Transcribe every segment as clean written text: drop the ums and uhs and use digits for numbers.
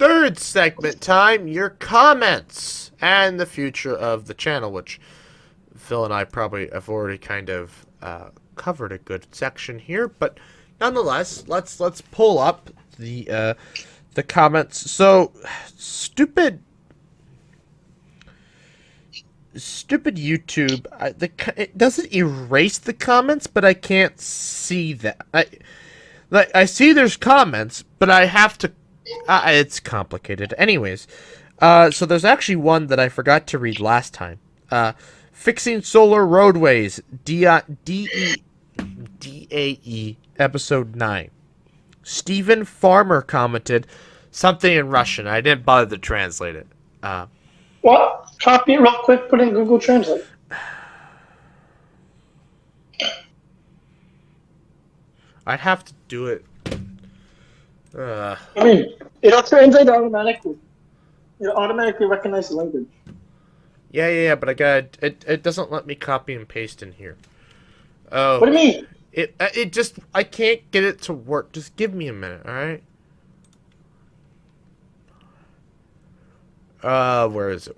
third segment time, your comments and the future of the channel, which Phil and I probably have already kind of covered a good section here, but nonetheless, let's pull up the comments. So, stupid YouTube. It doesn't erase the comments, but I can't see that. I see there's comments, but I have to. It's complicated. Anyways, so there's actually one that I forgot to read last time. Fixing solar roadways. DAE episode 9. Stephen Farmer commented something in Russian. I didn't bother to translate it. What? Copy it real quick, put it in Google Translate. I'd have to do it. I mean, it'll translate automatically. It'll automatically recognize the language. Yeah, but it doesn't let me copy and paste in here. Oh. What do you mean? It just, I can't get it to work. Just give me a minute, alright? Where is it?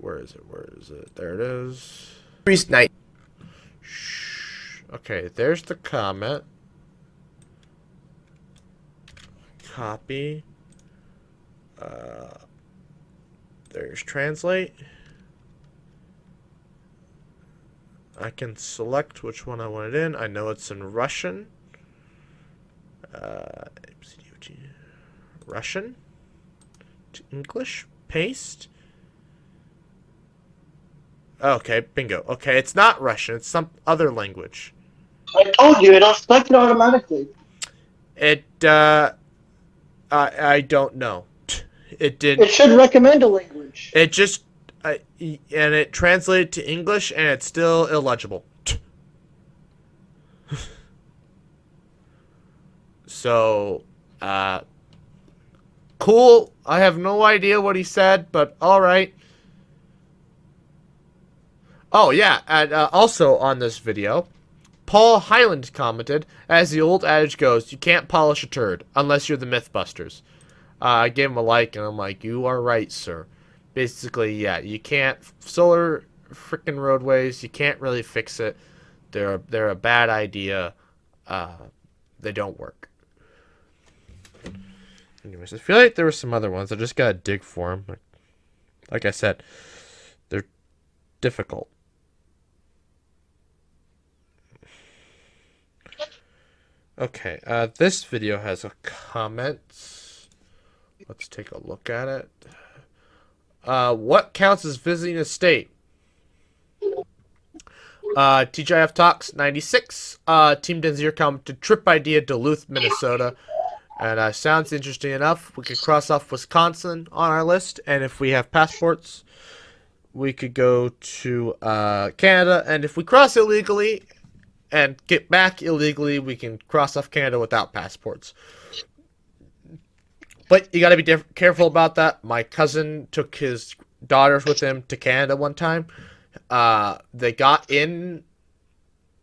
There it is. Priest Night. Shh. Okay, there's the comment. Copy. There's translate. I can select which one I want it in. I know it's in Russian. Russian to English. Paste. Okay, bingo. Okay, it's not Russian. It's some other language. I told you, it'll select it automatically. I don't know. It did. It should recommend a language. It just, and it translated to English, and it's still illegible. So, cool. I have no idea what he said, but all right. Oh yeah, and also on this video, Paul Highland commented, as the old adage goes, you can't polish a turd unless you're the Mythbusters. I gave him a like, and I'm like, you are right, sir. Basically, yeah, you can't solar freaking roadways. You can't really fix it. They're a bad idea. They don't work. Anyways, I feel like there were some other ones. I just gotta dig for them. Like I said, they're difficult. Okay, this video has a comment. Let's take a look at it. What counts as visiting a state? TGIF Talks 96. Team Denzier commented trip idea Duluth, Minnesota. And sounds interesting enough. We could cross off Wisconsin on our list. And if we have passports, we could go to Canada. And if we cross illegally and get back illegally, we can cross off Canada without passports. But you got to be careful about that. My cousin took his daughters with him to Canada one time. They got in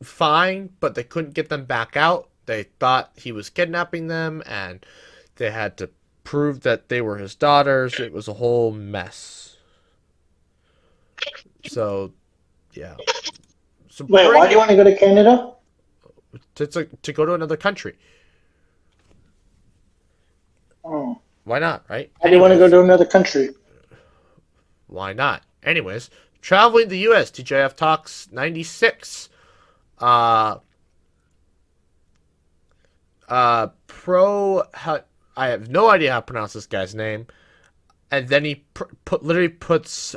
fine, but they couldn't get them back out. They thought he was kidnapping them, and they had to prove that they were his daughters. It was a whole mess. So, yeah. So wait, why do you want to go to Canada? To go to another country. Oh. Why not, right? Why do you want to go to another country? Why not? Anyways, traveling to the U.S. TGIF Talks 96. I have no idea how to pronounce this guy's name. And then he literally puts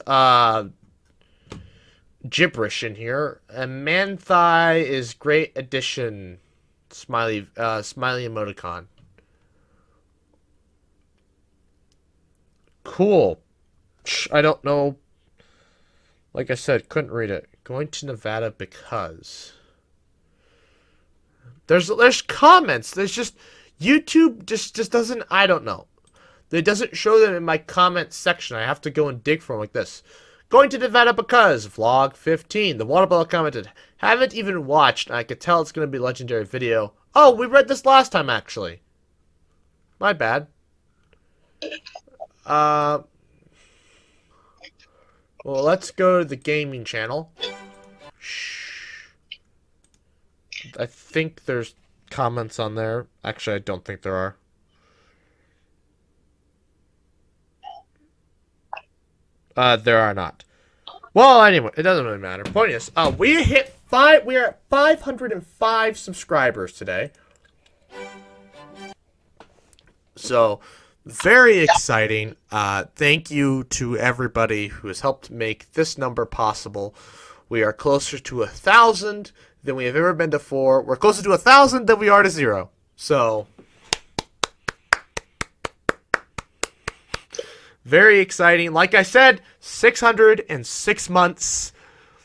gibberish in here. And man thigh is great addition. Smiley emoticon. Cool. I don't know. Like I said, couldn't read it. Going to Nevada because there's comments. There's just YouTube just doesn't. I don't know. It doesn't show them in my comment section. I have to go and dig for them like this. Going to Nevada because vlog 15. The Watermelon commented, haven't even watched. I could tell it's gonna be a legendary video. Oh, we read this last time actually. My bad. Well, let's go to the gaming channel. Shh. I think there's comments on there. Actually, I don't think there are. There are not. Well, anyway, it doesn't really matter. Point is, we are at 505 subscribers today. So, very exciting. Thank you to everybody who has helped make this number possible. We are closer to 1,000 than we have ever been before. We're closer to 1,000 than we are to 0. So, very exciting. Like I said, 606 months.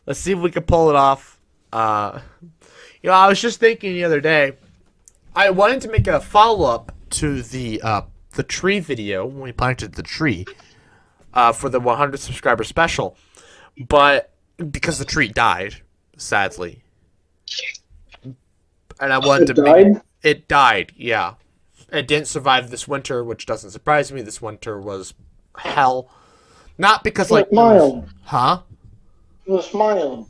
Let's see if we can pull it off. I was just thinking the other day, I wanted to make a follow-up to the tree video when we planted the tree for the 100 subscriber special, but because the tree died, sadly, and I wanted to make it died. Yeah, it didn't survive this winter, which doesn't surprise me. This winter was hell, not because like mild. It was mild.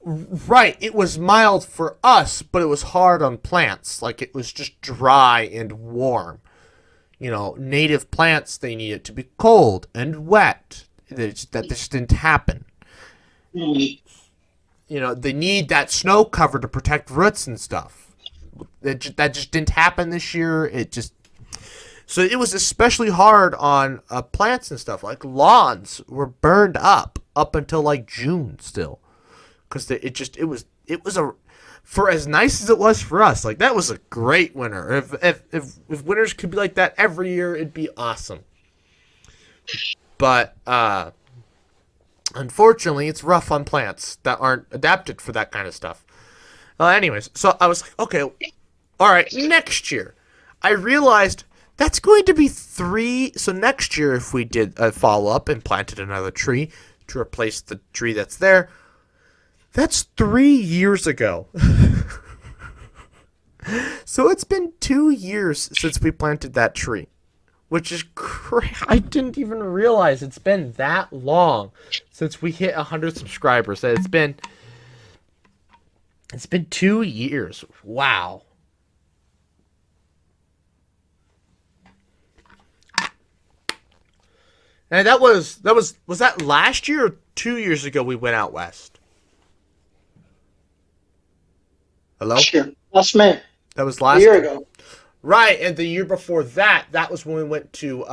Right, it was mild for us, but it was hard on plants. Like, it was just dry and warm. Native plants, they need it to be cold and wet. That just didn't happen. They need that snow cover to protect roots and stuff. That just didn't happen this year. So it was especially hard on plants and stuff. Like, lawns were burned up until, like, June still. Because it was for as nice as it was for us, like, that was a great winter. If winters could be like that every year, it'd be awesome. But unfortunately, it's rough on plants that aren't adapted for that kind of stuff. Anyways, so I was like, okay, all right, next year. I realized that's going to be 3. So next year, if we did a follow-up and planted another tree to replace the tree that's there, that's 3 years ago. So it's been 2 years since we planted that tree, which is crazy. I didn't even realize it's been that long since we hit 100 subscribers. It's been 2 years. Wow. And was that last year or 2 years ago we went out west? Hello? Last May. That was last year ago. Right, and the year before that was when we went to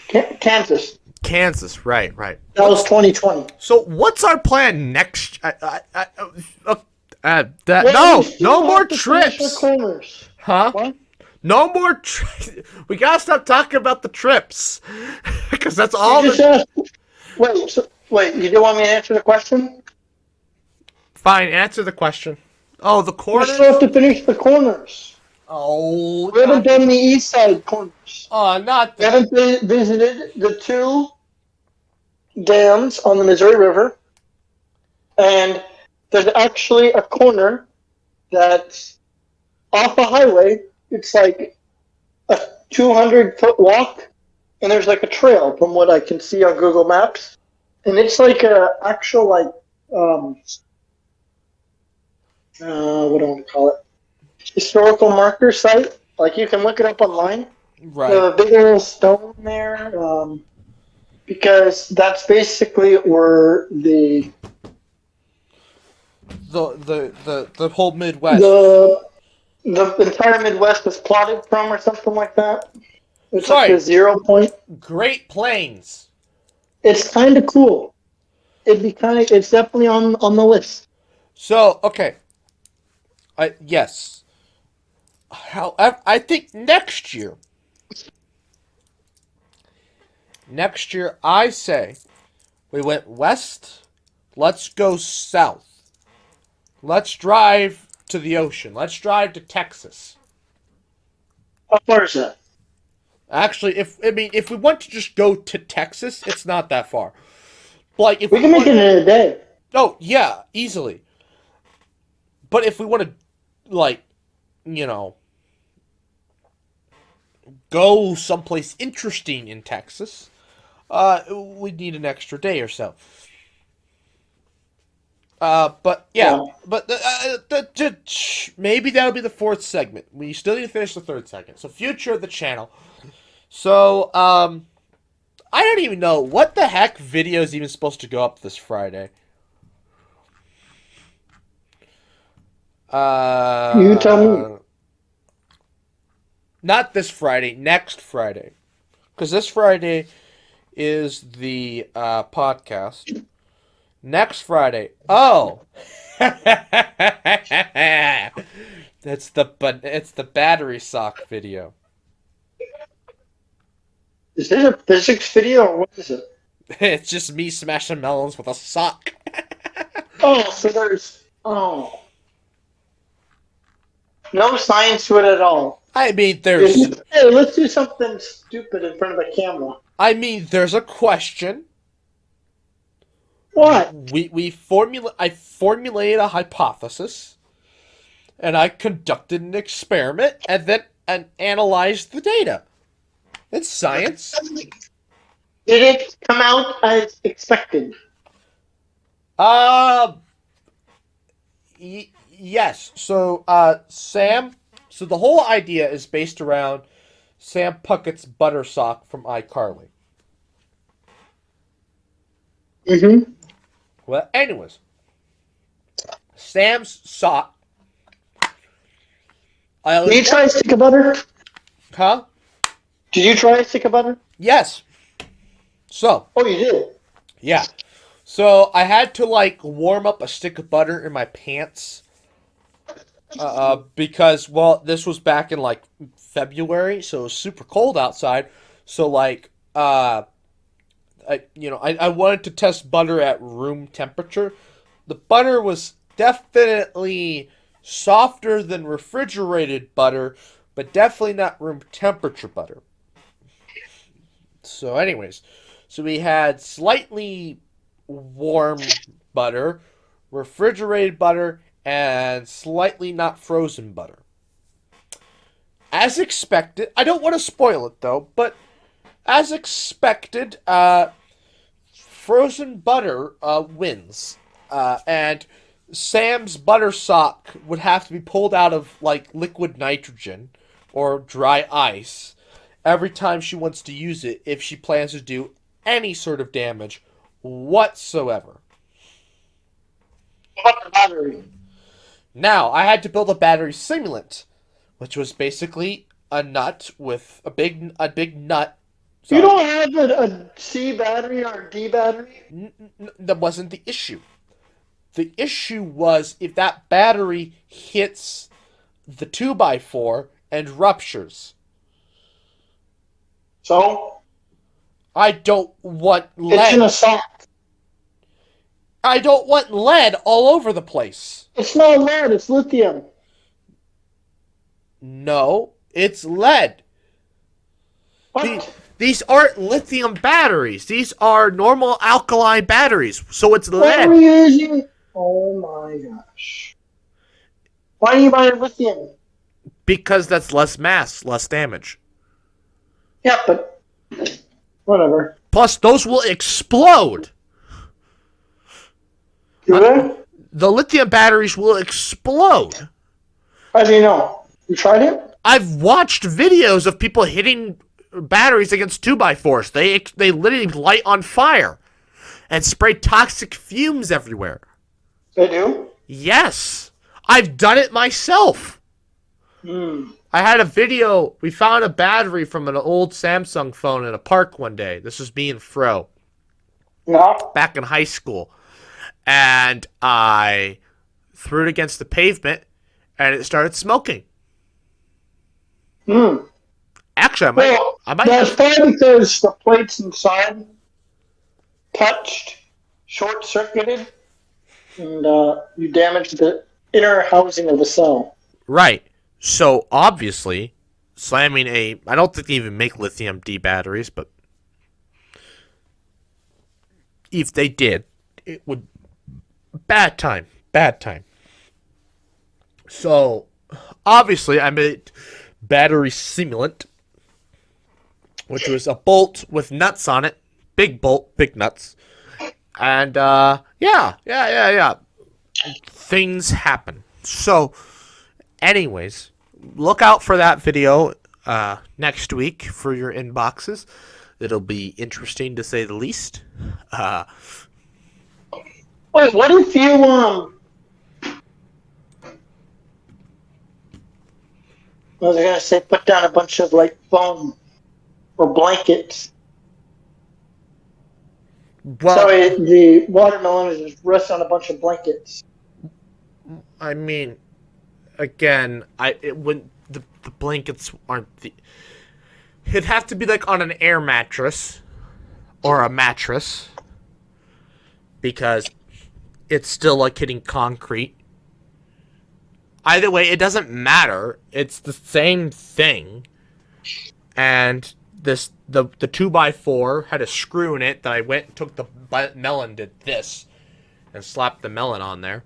Kansas. Kansas, right. That was 2020. So what's our plan next? No more trips. Huh? What? No more trips. We gotta stop talking about the trips, because that's all. Wait, you don't want me to answer the question? Fine, answer the question. Oh, the corners? We still have to finish the corners. Oh. We haven't done the east side corners. Oh, not We haven't visited the 2 dams on the Missouri River. And there's actually a corner that's off a highway. It's like a 200-foot walk. And there's like a trail from what I can see on Google Maps. And it's like a actual what do I want to call it? Historical marker site. Like, you can look it up online. Right. The big little stone there, because that's basically where the whole Midwest. The entire Midwest was plotted from, or something like that. It's like a 0 point. Great Plains. It's kind of cool. It's definitely on the list. So, okay. Yes. However, I think next year, I say we went west. Let's go south. Let's drive to the ocean. Let's drive to Texas. How far is that? Actually, if we want to just go to Texas, it's not that far. Like, if we can make it in a day. Oh yeah, easily. But if we want to, like, go someplace interesting in Texas, we'd need an extra day or so. But yeah, Yeah. but maybe that'll be the fourth segment. We still need to finish the third segment. So future of the channel. So I don't even know what the heck video is even supposed to go up this Friday. You tell me. Not this Friday, next Friday, because this Friday is the podcast. Next Friday. Oh. It's the battery sock video. Is this a physics video or what is it? It's just me smashing melons with a sock. Oh, so there's no science to it at all. I mean, Hey, let's do something stupid in front of a camera. there's a question. What? I formulated a hypothesis, and I conducted an experiment, and then analyzed the data. It's science. Did it come out as expected? Uh, yes. So, Sam. So the whole idea is based around Sam Puckett's butter sock from iCarly. Mm-hmm. Well, anyways, Sam's sock. Did you try a stick of butter? Huh? Did you try a stick of butter? Yes. So. Oh, you did? Yeah. So I had to warm up a stick of butter in my pants. Because this was back in February, so it was super cold outside. So I wanted to test butter at room temperature. The butter was definitely softer than refrigerated butter, but definitely not room temperature butter. So anyways, we had slightly warm butter, refrigerated butter, and slightly not frozen butter. As expected, I don't want to spoil it though, but as expected, frozen butter wins. And Sam's butter sock would have to be pulled out of liquid nitrogen or dry ice every time she wants to use it if she plans to do any sort of damage whatsoever. What about the battery? Now, I had to build a battery simulant, which was basically a nut with a big nut. You don't have a C battery or a D battery? That wasn't the issue. The issue was if that battery hits the 2x4 and ruptures. So? I don't want lead. It's in a sock. I don't want lead all over the place. It's not lead, it's lithium. No, it's lead. What? These aren't lithium batteries. These are normal alkaline batteries. So it's lead. What are you using? Oh my gosh. Why do you buy lithium? Because that's less mass, less damage. Yeah, but whatever. Plus, those will explode. Do they? The lithium batteries will explode. How do you know? You tried it? I've watched videos of people hitting batteries against 2x4s. They literally light on fire and spray toxic fumes everywhere. They do? Yes. I've done it myself. I had a video. We found a battery from an old Samsung phone in a park one day. This was me and Fro. No. Back in high school. And I threw it against the pavement and it started smoking. Actually, I might that's have... probably because the plates inside touched, short-circuited, and you damaged the inner housing of the cell. Right. So, obviously, slamming I don't think they even make lithium D batteries, but if they did, it would... Bad time. So, obviously, I made battery simulant. which was a bolt with nuts on it. Big bolt, big nuts. And yeah. Things happen. So, anyways, look out for that video next week for your inboxes. It'll be interesting to say the least. Wait, what if you I was gonna say put down a bunch of like foam or blankets. Well, So the watermelon is just rest on a bunch of blankets. I mean, again, when the blankets aren't the. It'd have to be like on an air mattress or a mattress because it's still like hitting concrete. Either way, it doesn't matter. It's the same thing. And the 2x4 had a screw in it that I went and took the melon, did this, and slapped the melon on there.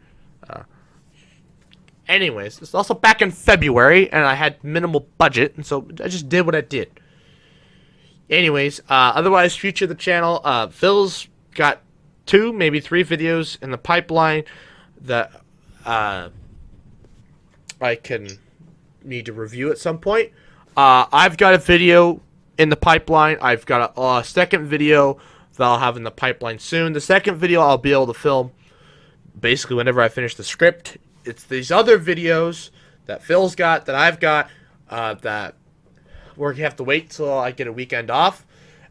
Anyways, it's also back in February, and I had minimal budget, and so I just did what I did. Anyways, otherwise, future of the channel, Phil's got 2, maybe 3 videos in the pipeline that I need to review at some point. I've got a video in the pipeline. I've got a second video that I'll have in the pipeline soon. The second video I'll be able to film basically whenever I finish the script. It's these other videos that Phil's got, that I've got, that we're going to have to wait till I get a weekend off.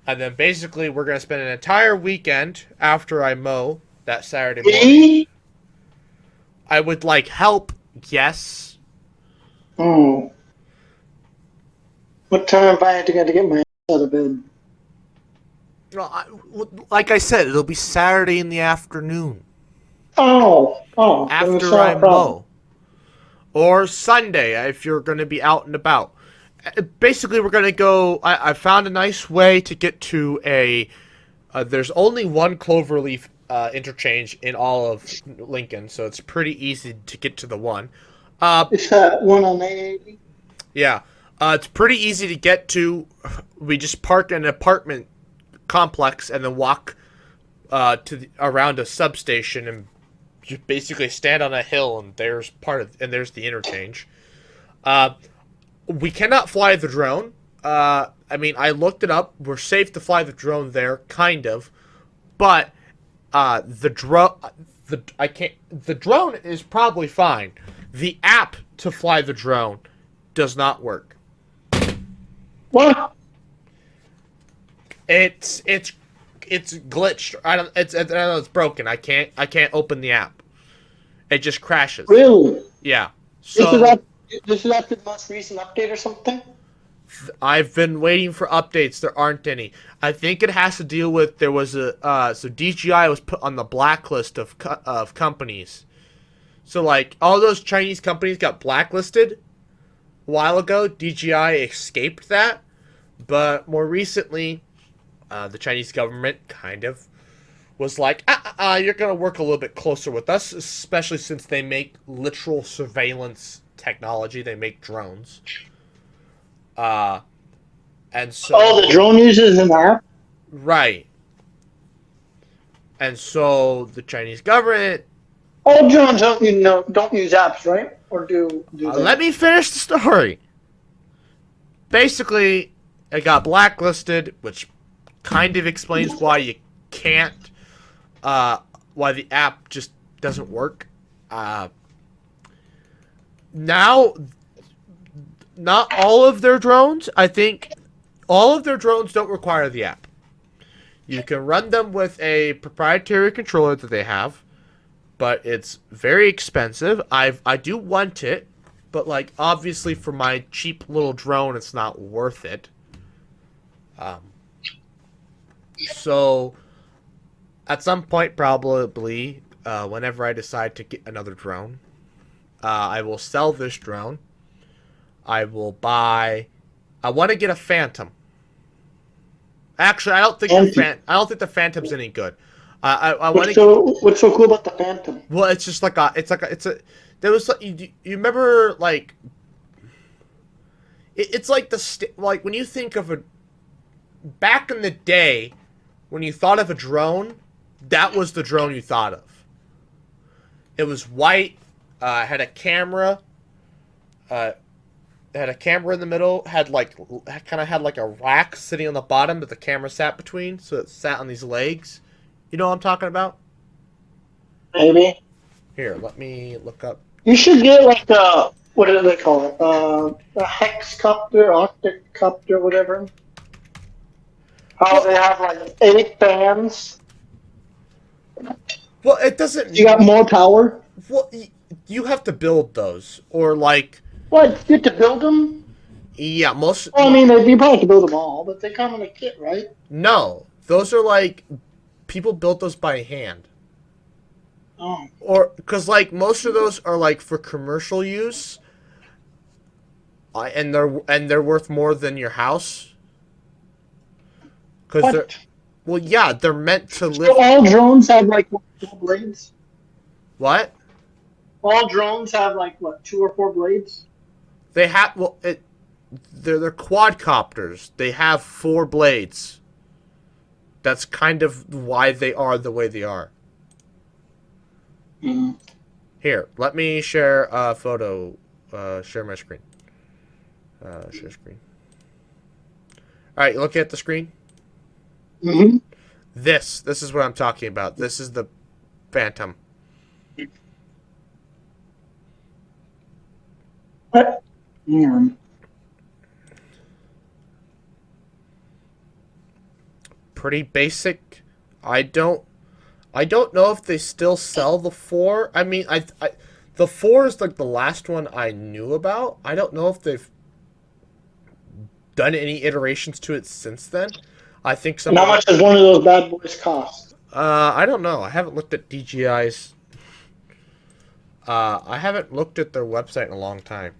And then basically we're going to spend an entire weekend after I mow that Saturday morning. I would like help, yes. Oh. What time have I had to get my ass out of bed? Well, like I said, it'll be Saturday in the afternoon. Oh. After I mow. Or Sunday, if you're going to be out and about. Basically, we're going to go... I found a nice way to get to a... there's only one cloverleaf interchange in all of Lincoln, so it's pretty easy to get to the one. Is that one on 980? Yeah. It's pretty easy to get to. We just park in an apartment complex and then walk around a substation and just basically stand on a hill, and there's there's the interchange. We cannot fly the drone. I mean, I looked it up. We're safe to fly the drone there, kind of, but the drone is probably fine. The app to fly the drone does not work. What? It's glitched. I don't know, it's broken. I can't open the app. It just crashes. Really? Yeah. So this is after the most recent update or something? I've been waiting for updates. There aren't any. I think it has to deal with there was so DJI was put on the blacklist of companies. So like all those Chinese companies got blacklisted a while ago. DJI escaped that, but more recently, the Chinese government kind of was like, you're gonna work a little bit closer with us, especially since they make literal surveillance technology. They make drones. And so... Oh, the drone uses an app? Right. And so the Chinese government... All drones don't use apps, right? Or do they? Let me finish the story. Basically, it got blacklisted, which kind of explains why you can't... why the app just doesn't work. Now... Not all of their drones. I think all of their drones don't require the app. You can run them with a proprietary controller that they have, but it's very expensive. I do want it, but like obviously for my cheap little drone, it's not worth it. So at some point, probably whenever I decide to get another drone, I will sell this drone. I will buy... I want to get a Phantom. Actually, I don't think the Phantom's any good. What's so cool about the Phantom? Well, it's just like there was you remember like it's like like when you think of back in the day, when you thought of a drone, that was the drone you thought of. It was white, had a camera, had a camera in the middle, had like a rack sitting on the bottom that the camera sat between, so it sat on these legs. You know what I'm talking about? Maybe. Here, let me look up. You should get like a, what do they call it? A hexcopter, octocopter, whatever. How they have like 8 fans. Well, it doesn't. You got more power. Well, you have to build those, or like. What? You get to build them? Yeah, most. Well, I mean, you probably have to build them all, but they come in a kit, right? No, those are like people built those by hand. Oh. Or because like most of those are like for commercial use, and they're worth more than your house. Because they're, well, yeah, they're meant to live. So all drones have like 4 blades. What? All drones have like what, 2 or 4 blades? They have they're quadcopters. They have 4 blades. That's kind of why they are the way they are. Mm-hmm. Here, let me share a photo. Share my screen. Share screen. All right, look at the screen. Mm-hmm. This is what I'm talking about. This is the Phantom. What? Yeah. Pretty basic. I don't know if they still sell the 4. I mean, the 4 is like the last one I knew about. I don't know if they've done any iterations to it since then. I think some. And how much does one of those bad boys cost? I don't know. I haven't looked at DJI's. I haven't looked at their website in a long time.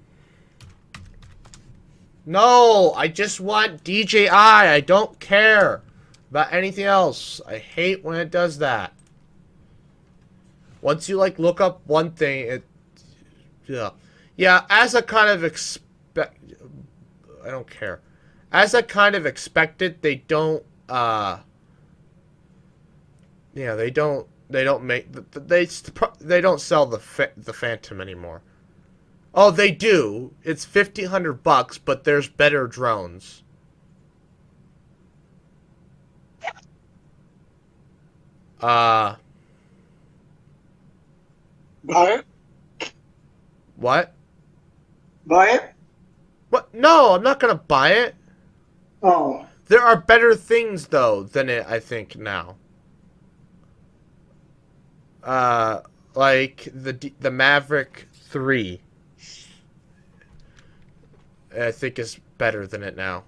No, I just want DJI. I don't care about anything else. I hate when it does that. Once you like look up one thing, yeah. As I kind of expect, I don't care. As I kind of expected, they don't. Yeah, they don't make they don't sell the Phantom anymore. Oh, they do. It's $1,500, but there's better drones. Buy it? What? Buy it? What? No, I'm not gonna buy it. Oh. There are better things though than it, I think now. Like the Maverick 3. I think is better than it now.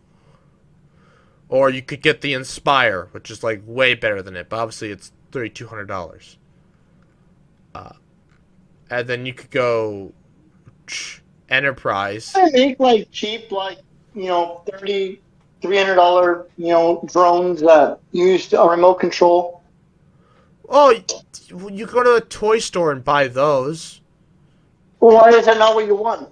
Or you could get the Inspire, which is like way better than it, but obviously it's $3,200. And then you could go Enterprise. I make like cheap, like, $300, drones that use a remote control. Oh, you go to a toy store and buy those. Well, why is that not what you want?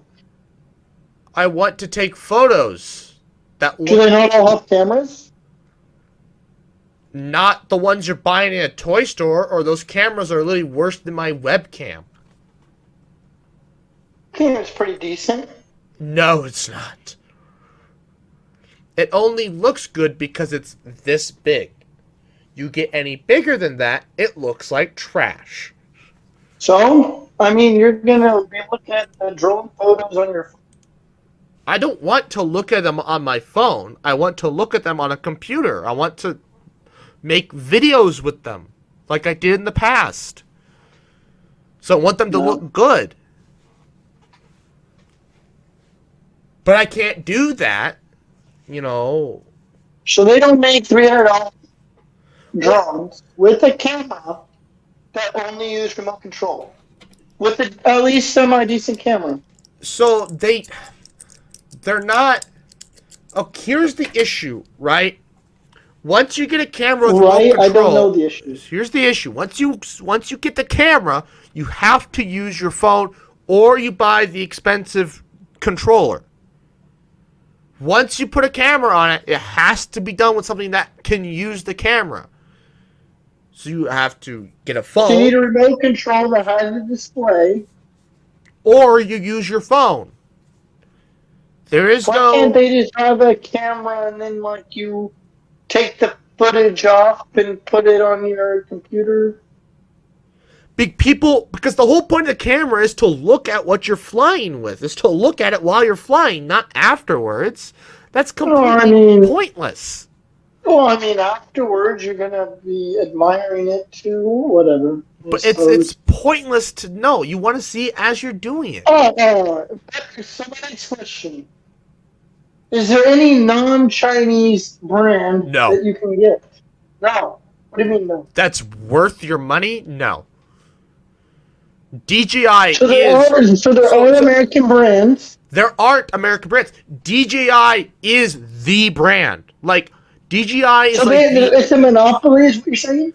I want to take photos. Do they not all have cameras? Not the ones you're buying in a toy store, or those cameras are literally worse than my webcam. Camera's pretty decent. No, it's not. It only looks good because it's this big. You get any bigger than that, it looks like trash. So, I mean, you're gonna be looking at the drone photos on your phone. I don't want to look at them on my phone. I want to look at them on a computer. I want to make videos with them, like I did in the past. So I want them to look good. But I can't do that, So they don't make $300 drones with a camera that only use remote control. With at least semi-decent camera. So they're not. Oh, here's the issue, right? Once you get a camera with remote control, I don't know the issue. Here's the issue. Once you get the camera, you have to use your phone, or you buy the expensive controller. Once you put a camera on it, it has to be done with something that can use the camera. So you have to get a phone. You need a remote control that has a display. Or you use your phone. There is Why can't they just have a camera and then like you take the footage off and put it on your computer? big people, because the whole point of the camera is to look at what you're flying with, is to look at it while you're flying, not afterwards. That's completely pointless. Well, I mean, afterwards you're gonna be admiring it too, whatever. But it's pointless to know. You want to see it as you're doing it. Back to somebody's question. Is there any non-Chinese brand that you can get? No. What do you mean no? That's worth your money? No. DJI so there are American brands. There aren't American brands. DJI is the brand. Like, DJI is it's a monopoly, is what you're saying?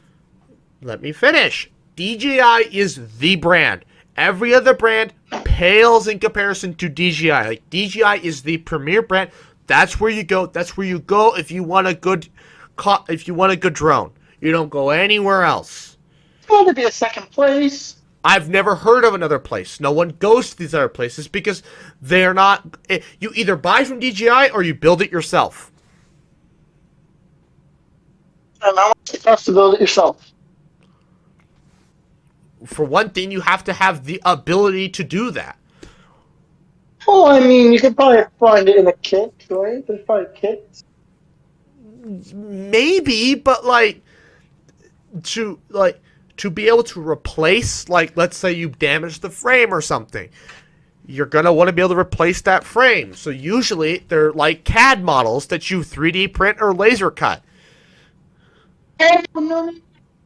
Let me finish. DJI is the brand. Every other brand pales in comparison to DJI. Like, DJI is the premier brand. That's where you go. That's where you go if you want a good drone. You don't go anywhere else. It's going to be a second place. I've never heard of another place. No one goes to these other places because they're not. You either buy from DJI or you build it yourself. And how much it costs to build it yourself? For one thing, you have to have the ability to do that. Well, I mean, you could probably find it in a kit, right? There's probably kits. Maybe, but to be able to replace, like, let's say you damage the frame or something, you're going to want to be able to replace that frame. So usually they're like CAD models that you 3D print or laser cut. Oh, no,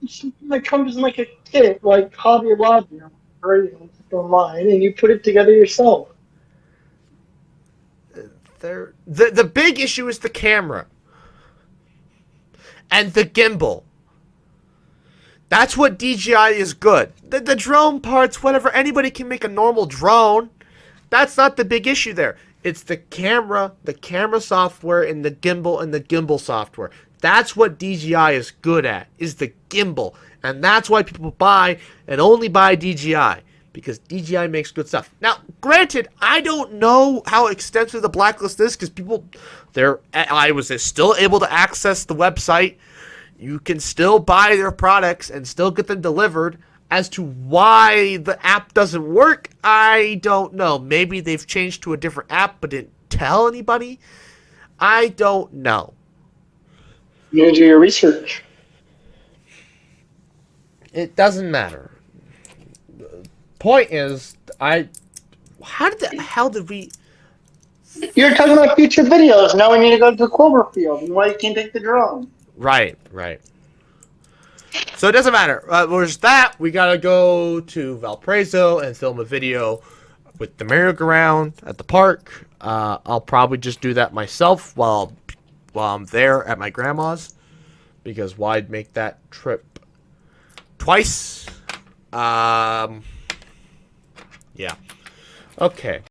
something that comes in like a kit, like Hobby Lobby or online, and you put it together yourself. The big issue is the camera and the gimbal. That's what DJI is good. The drone parts, whatever, anybody can make a normal drone. That's not the big issue there. It's the camera software, and the gimbal software. That's what DJI is good at, is the gimbal. And that's why people buy and only buy DJI, because DJI makes good stuff. Now, granted, I don't know how extensive the blacklist is, because I was still able to access the website. You can still buy their products and still get them delivered. As to why the app doesn't work, I don't know. Maybe they've changed to a different app but didn't tell anybody. I don't know. You do your research. It doesn't matter. Point is, how the hell did we... You're talking about future videos. Now we need to go to the Cloverfield and why you can't take the drone. Right. So it doesn't matter. There's that. We gotta go to Valparaiso and film a video with the merry-go-round at the park. I'll probably just do that myself while I'm there at my grandma's, because why'd make that trip twice? Yeah. Okay.